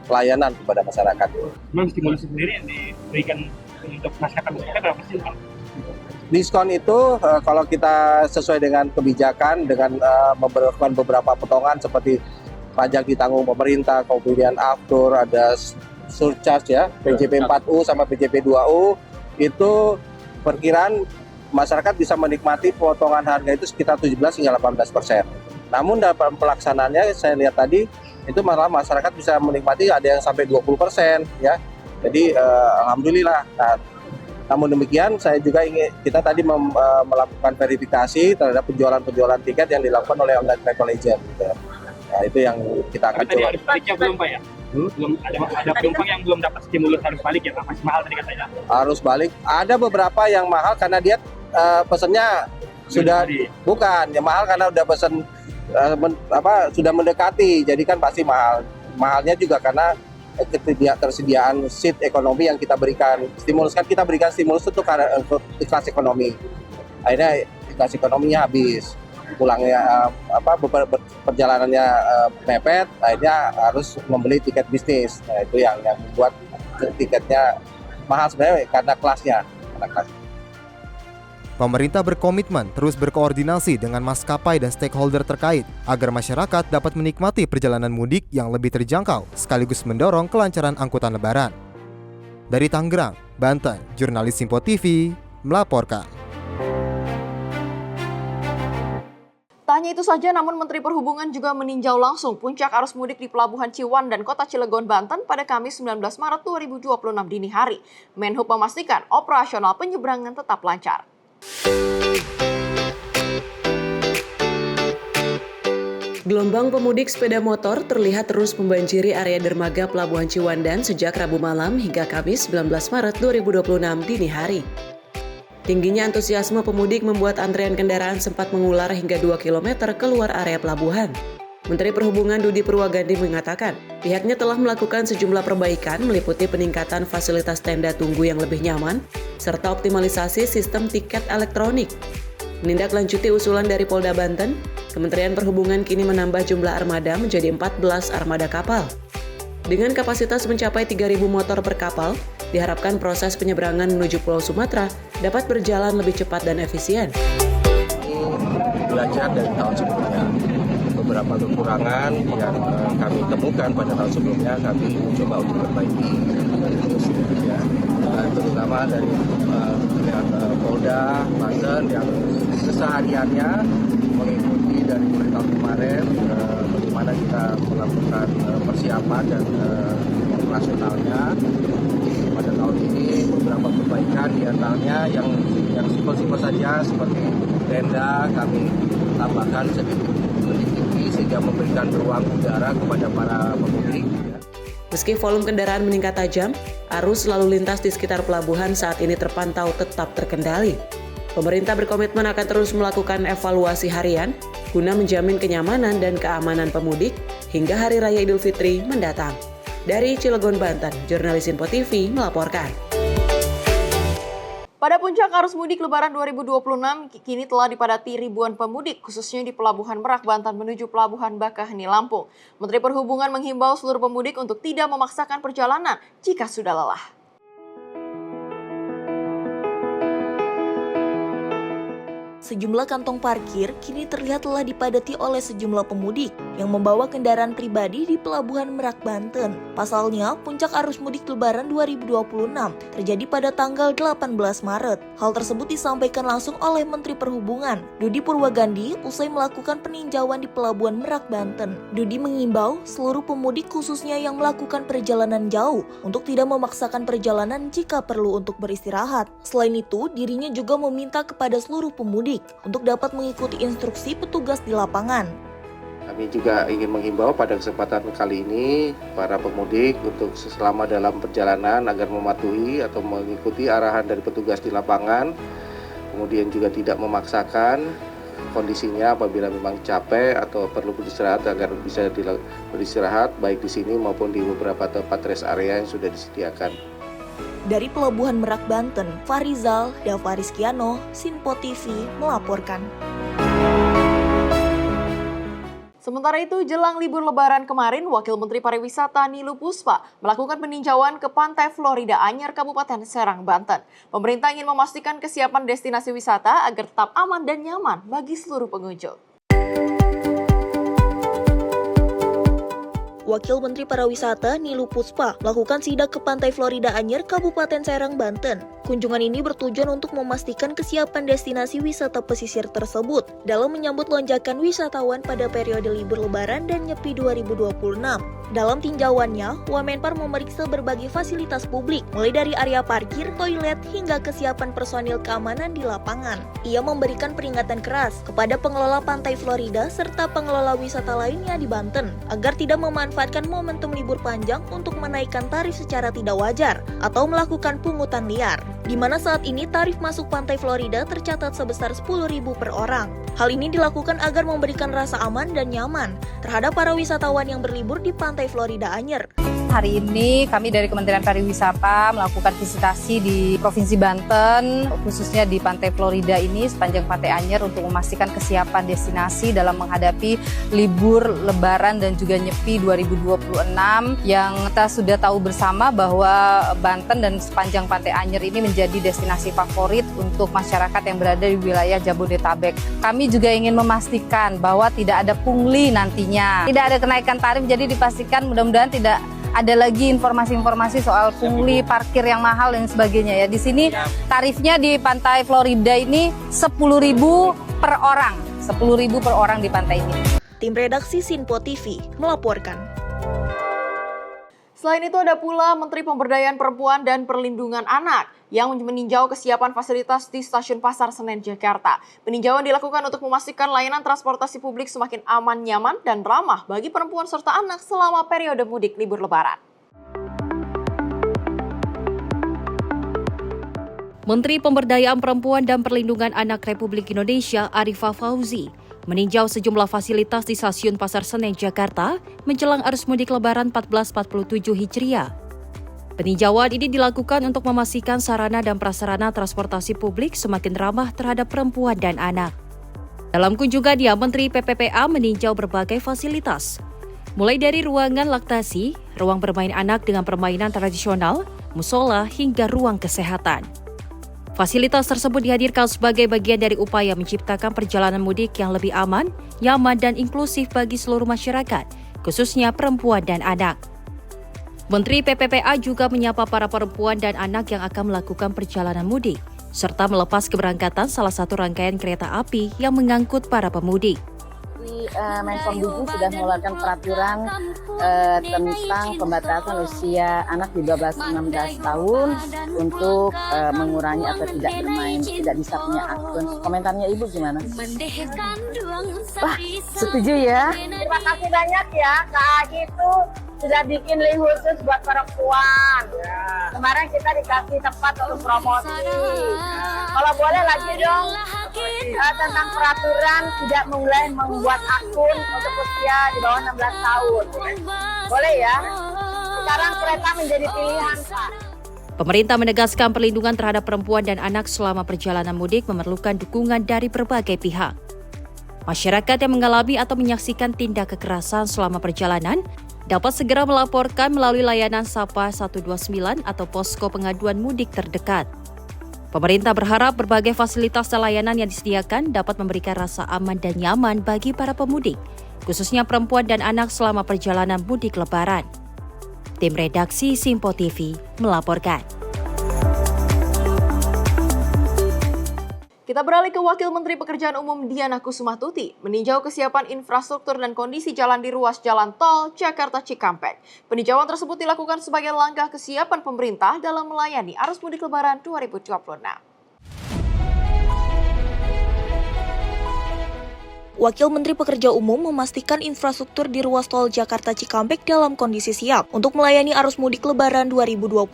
pelayanan kepada masyarakat. Memang stimulus sendiri yang diberikan untuk masyarakat berapa sih, Pak? Diskon itu kalau kita sesuai dengan kebijakan dengan memberikan beberapa potongan seperti pajak ditanggung pemerintah, kemudian aftur, ada surcharge ya, PJP 4U sama PJP 2U, itu perkiraan masyarakat bisa menikmati potongan harga itu sekitar 17 hingga 18%. Namun dalam pelaksanaannya saya lihat tadi itu malah masyarakat bisa menikmati ada yang sampai 20% ya. Jadi alhamdulillah. Nah, Namun demikian, kita tadi melakukan verifikasi terhadap penjualan tiket yang dilakukan oleh online travel agent. Gitu. Nah, itu yang kita akan coba. Arus baliknya belum Pak ya? Belum ada penumpang yang belum dapat stimulus arus balik ya Pak, masih mahal tadi katanya. Arus balik ada beberapa yang mahal karena dia pesennya sudah bukan yang mahal karena udah pesen sudah mendekati, jadi kan pasti mahal. Mahalnya juga karena ketersediaan seat ekonomi yang kita berikan stimulus, kan kita berikan stimulus untuk kelas ekonomi. Akhirnya kelas ekonominya habis, pulangnya perjalanannya mepet, akhirnya harus membeli tiket bisnis. Nah, itu yang membuat tiketnya mahal sebenarnya karena kelasnya. Pemerintah berkomitmen terus berkoordinasi dengan maskapai dan stakeholder terkait agar masyarakat dapat menikmati perjalanan mudik yang lebih terjangkau sekaligus mendorong kelancaran angkutan lebaran. Dari Tangerang, Banten, jurnalis Simpo TV melaporkan. Tak hanya itu saja, namun Menteri Perhubungan juga meninjau langsung puncak arus mudik di Pelabuhan Ciwan dan Kota Cilegon, Banten pada Kamis 19 Maret 2026 dini hari. Menhub memastikan operasional penyeberangan tetap lancar. Gelombang pemudik sepeda motor terlihat terus membanjiri area dermaga Pelabuhan Ciwandan sejak Rabu malam hingga Kamis 19 Maret 2026 dini hari. Tingginya antusiasme pemudik membuat antrean kendaraan sempat mengular hingga 2 km keluar area pelabuhan. Menteri Perhubungan Dudi Purwagandi mengatakan, pihaknya telah melakukan sejumlah perbaikan meliputi peningkatan fasilitas tenda tunggu yang lebih nyaman, serta optimalisasi sistem tiket elektronik. Menindaklanjuti usulan dari Polda Banten, Kementerian Perhubungan kini menambah jumlah armada menjadi 14 armada kapal. Dengan kapasitas mencapai 3.000 motor per kapal, diharapkan proses penyeberangan menuju Pulau Sumatera dapat berjalan lebih cepat dan efisien. Belajar dari tahun sebelumnya, beberapa kekurangan yang kami temukan pada tahun sebelumnya kami mencoba untuk perbaiki, terutama dari Polda Banten yang kesehariannya mengikuti dari mulai tahun kemarin bagaimana kita melakukan persiapan dan operasionalnya. Pada tahun ini beberapa perbaikan diantaranya yang simpel-simpel saja seperti tenda kami tambahkan sedikit lebih tinggi sehingga memberikan ruang udara kepada para pemudik. Meski volume kendaraan meningkat tajam, arus lalu lintas di sekitar pelabuhan saat ini terpantau tetap terkendali. Pemerintah berkomitmen akan terus melakukan evaluasi harian guna menjamin kenyamanan dan keamanan pemudik hingga Hari Raya Idul Fitri mendatang. Dari Cilegon, Banten, jurnalis Simpo TV melaporkan. Pada puncak arus mudik Lebaran 2026, kini telah dipadati ribuan pemudik, khususnya di Pelabuhan Merak, Banten menuju Pelabuhan Bakaheni, Lampung. Menteri Perhubungan menghimbau seluruh pemudik untuk tidak memaksakan perjalanan jika sudah lelah. Sejumlah kantong parkir kini terlihat telah dipadati oleh sejumlah pemudik yang membawa kendaraan pribadi di Pelabuhan Merak, Banten. Pasalnya, puncak arus mudik Lebaran 2026 terjadi pada tanggal 18 Maret. Hal tersebut disampaikan langsung oleh Menteri Perhubungan, Dudi Purwagandi, usai melakukan peninjauan di Pelabuhan Merak, Banten. Dudi mengimbau seluruh pemudik khususnya yang melakukan perjalanan jauh untuk tidak memaksakan perjalanan jika perlu untuk beristirahat. Selain itu, dirinya juga meminta kepada seluruh pemudik untuk dapat mengikuti instruksi petugas di lapangan. Kami juga ingin menghimbau pada kesempatan kali ini para pemudik untuk selama dalam perjalanan agar mematuhi atau mengikuti arahan dari petugas di lapangan, kemudian juga tidak memaksakan kondisinya apabila memang capek atau perlu beristirahat agar bisa beristirahat baik di sini maupun di beberapa tempat rest area yang sudah disediakan. Dari Pelabuhan Merak, Banten, Farizal Davariskiano, Simpo TV melaporkan. Sementara itu, jelang libur Lebaran kemarin, Wakil Menteri Pariwisata Nilu Puspa melakukan peninjauan ke Pantai Florida Anyar, Kabupaten Serang, Banten. Pemerintah ingin memastikan kesiapan destinasi wisata agar tetap aman dan nyaman bagi seluruh pengunjung. Wakil Menteri Pariwisata Nilu Puspa melakukan sidak ke Pantai Florida Anyar, Kabupaten Serang, Banten. Kunjungan ini bertujuan untuk memastikan kesiapan destinasi wisata pesisir tersebut dalam menyambut lonjakan wisatawan pada periode libur Lebaran dan Nyepi 2026. Dalam tinjauannya, Wamenpar memeriksa berbagai fasilitas publik, mulai dari area parkir, toilet, hingga kesiapan personil keamanan di lapangan. Ia memberikan peringatan keras kepada pengelola Pantai Florida serta pengelola wisata lainnya di Banten, agar tidak memanfaatkan momentum libur panjang untuk menaikkan tarif secara tidak wajar atau melakukan pungutan liar, di mana saat ini tarif masuk Pantai Florida tercatat sebesar 10.000 per orang. Hal ini dilakukan agar memberikan rasa aman dan nyaman terhadap para wisatawan yang berlibur di Pantai Florida Anyer. Hari ini kami dari Kementerian Pariwisata melakukan visitasi di Provinsi Banten, khususnya di Pantai Florida ini sepanjang Pantai Anyer untuk memastikan kesiapan destinasi dalam menghadapi libur Lebaran dan juga Nyepi 2026 yang kita sudah tahu bersama bahwa Banten dan sepanjang Pantai Anyer ini menjadi destinasi favorit untuk masyarakat yang berada di wilayah Jabodetabek. Kami juga ingin memastikan bahwa tidak ada pungli nantinya, tidak ada kenaikan tarif, jadi dipastikan mudah-mudahan tidak ada lagi informasi-informasi soal pungli parkir yang mahal dan sebagainya ya. Di sini tarifnya di Pantai Florida ini 10.000 per orang. 10.000 per orang di pantai ini. Tim redaksi Sinpo TV melaporkan. Selain itu ada pula Menteri Pemberdayaan Perempuan dan Perlindungan Anak yang meninjau kesiapan fasilitas di Stasiun Pasar Senen, Jakarta. Peninjauan dilakukan untuk memastikan layanan transportasi publik semakin aman, nyaman, dan ramah bagi perempuan serta anak selama periode mudik libur Lebaran. Menteri Pemberdayaan Perempuan dan Perlindungan Anak Republik Indonesia Arifah Fauzi meninjau sejumlah fasilitas di Stasiun Pasar Senen, Jakarta menjelang arus mudik Lebaran 1447 Hijriah. Peninjauan ini dilakukan untuk memastikan sarana dan prasarana transportasi publik semakin ramah terhadap perempuan dan anak. Dalam kunjungannya, Menteri PPPA meninjau berbagai fasilitas, mulai dari ruangan laktasi, ruang bermain anak dengan permainan tradisional, musola, hingga ruang kesehatan. Fasilitas tersebut dihadirkan sebagai bagian dari upaya menciptakan perjalanan mudik yang lebih aman, nyaman, dan inklusif bagi seluruh masyarakat, khususnya perempuan dan anak. Menteri PPPA juga menyapa para perempuan dan anak yang akan melakukan perjalanan mudik, serta melepas keberangkatan salah satu rangkaian kereta api yang mengangkut para pemudik. Menkominfo sudah mengeluarkan peraturan tentang pembatasan usia anak di 12-16 tahun untuk mengurangi atau tidak bermain, tidak bisa punya akun. Komentarnya Ibu gimana? Wah, setuju ya. Terima kasih banyak ya, Kak Agi itu sudah bikin link khusus buat perempuan. Kemarin kita dikasih tempat untuk promosi. Kalau boleh lagi dong tentang peraturan tidak mulai membuat akun untuk usia di bawah 16 tahun. Boleh ya? Sekarang kereta menjadi pilihan, Pak. Pemerintah menegaskan perlindungan terhadap perempuan dan anak selama perjalanan mudik memerlukan dukungan dari berbagai pihak. Masyarakat yang mengalami atau menyaksikan tindak kekerasan selama perjalanan dapat segera melaporkan melalui layanan Sapa 129 atau posko pengaduan mudik terdekat. Pemerintah berharap berbagai fasilitas dan layanan yang disediakan dapat memberikan rasa aman dan nyaman bagi para pemudik, khususnya perempuan dan anak selama perjalanan mudik Lebaran. Tim redaksi Sinpo TV melaporkan. Kita beralih ke Wakil Menteri Pekerjaan Umum Diana Kusumatuti meninjau kesiapan infrastruktur dan kondisi jalan di ruas jalan tol Jakarta Cikampek. Peninjauan tersebut dilakukan sebagai langkah kesiapan pemerintah dalam melayani arus mudik Lebaran 2026. Wakil Menteri Pekerja Umum memastikan infrastruktur di ruas tol Jakarta Cikampek dalam kondisi siap untuk melayani arus mudik Lebaran 2026.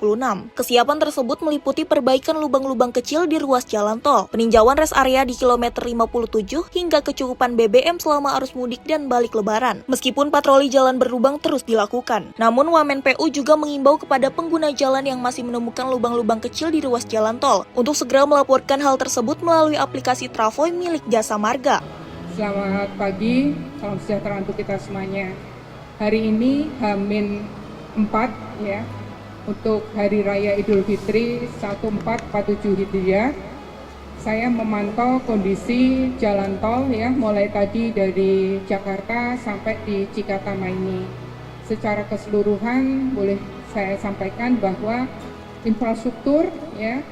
Kesiapan tersebut meliputi perbaikan lubang-lubang kecil di ruas jalan tol, peninjauan rest area di kilometer 57 hingga kecukupan BBM selama arus mudik dan balik Lebaran. Meskipun patroli jalan berlubang terus dilakukan, namun Wamen PU juga mengimbau kepada pengguna jalan yang masih menemukan lubang-lubang kecil di ruas jalan tol untuk segera melaporkan hal tersebut melalui aplikasi Travoy milik Jasa Marga. Selamat pagi, salam sejahtera untuk kita semuanya. Hari ini H-4 ya, untuk Hari Raya Idul Fitri 1447 Hijriah. Saya memantau kondisi jalan tol ya, mulai tadi dari Jakarta sampai di Cikatama ini. Secara keseluruhan boleh saya sampaikan bahwa infrastruktur ya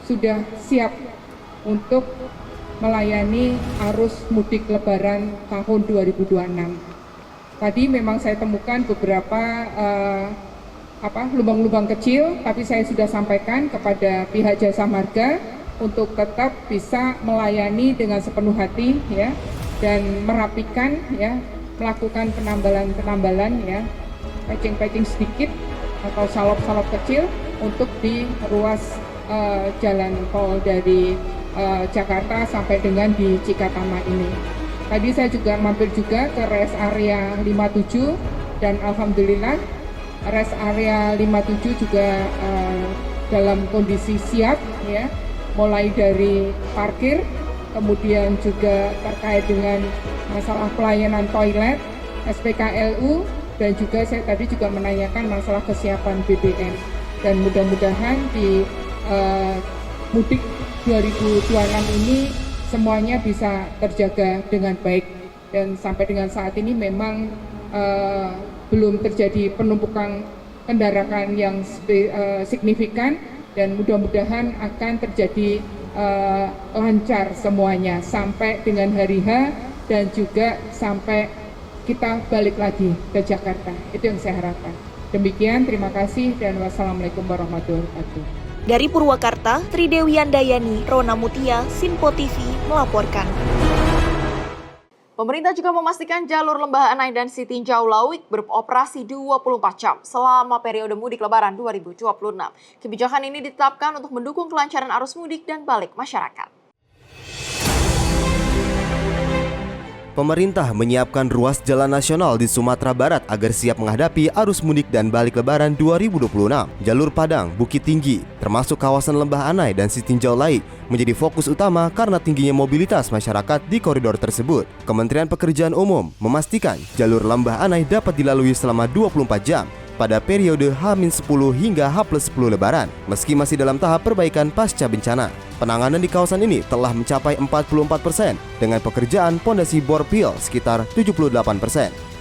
sudah siap untuk melayani arus mudik Lebaran tahun 2026. Tadi memang saya temukan beberapa lubang-lubang kecil, tapi saya sudah sampaikan kepada pihak Jasa Marga untuk tetap bisa melayani dengan sepenuh hati ya, dan merapikan ya, melakukan penambalan ya, patching sedikit atau salop-salop kecil untuk di ruas jalan tol dari Jakarta sampai dengan di Cikatama ini. Tadi saya juga mampir juga ke rest area 57 dan alhamdulillah rest area 57 juga dalam kondisi siap ya, mulai dari parkir, kemudian juga terkait dengan masalah pelayanan toilet, SPKLU, dan juga saya tadi juga menanyakan masalah kesiapan BBM. Dan mudah-mudahan di mudik 2026 ini semuanya bisa terjaga dengan baik. Dan sampai dengan saat ini memang belum terjadi penumpukan kendaraan yang signifikan, dan mudah-mudahan akan terjadi lancar semuanya sampai dengan hari H dan juga sampai kita balik lagi ke Jakarta. Itu yang saya harapkan. Demikian, terima kasih dan wassalamualaikum warahmatullahi wabarakatuh. Dari Purwakarta, Tridewi Andayani, Rona Mutia, Sinpo TV melaporkan. Pemerintah juga memastikan jalur Lembah Anai dan Sitinjau Lawik beroperasi 24 jam selama periode mudik Lebaran 2026. Kebijakan ini ditetapkan untuk mendukung kelancaran arus mudik dan balik masyarakat. Pemerintah menyiapkan ruas jalan nasional di Sumatera Barat agar siap menghadapi arus mudik dan balik Lebaran 2026. Jalur Padang, Bukit Tinggi, termasuk kawasan Lembah Anai dan Sitinjau Lawik menjadi fokus utama karena tingginya mobilitas masyarakat di koridor tersebut. Kementerian Pekerjaan Umum memastikan jalur Lembah Anai dapat dilalui selama 24 jam pada periode H-10 hingga H+10 Lebaran, meski masih dalam tahap perbaikan pasca bencana. Penanganan di kawasan ini telah mencapai 44% dengan pekerjaan pondasi bor pil sekitar 78%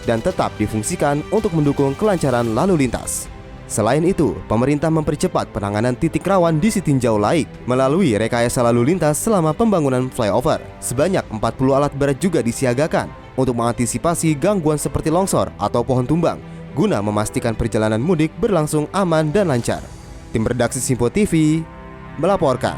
dan tetap difungsikan untuk mendukung kelancaran lalu lintas. Selain itu, pemerintah mempercepat penanganan titik rawan di Sitinjau Lawik melalui rekayasa lalu lintas selama pembangunan flyover. Sebanyak 40 alat berat juga disiagakan untuk mengantisipasi gangguan seperti longsor atau pohon tumbang, guna memastikan perjalanan mudik berlangsung aman dan lancar. Tim redaksi Sinpo TV melaporkan.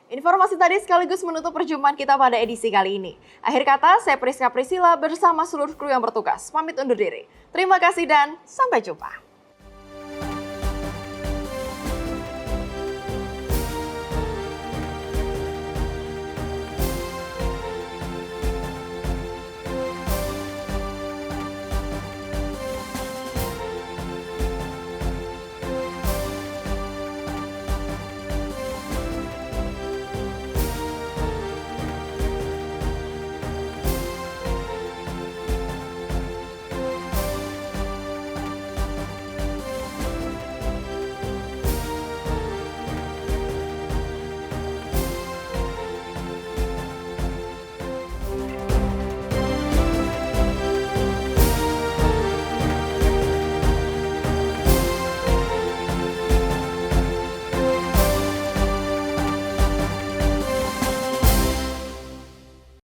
Informasi tadi sekaligus menutup perjumpaan kita pada edisi kali ini. Akhir kata, saya Priska Priscilla bersama seluruh kru yang bertugas pamit undur diri. Terima kasih dan sampai jumpa.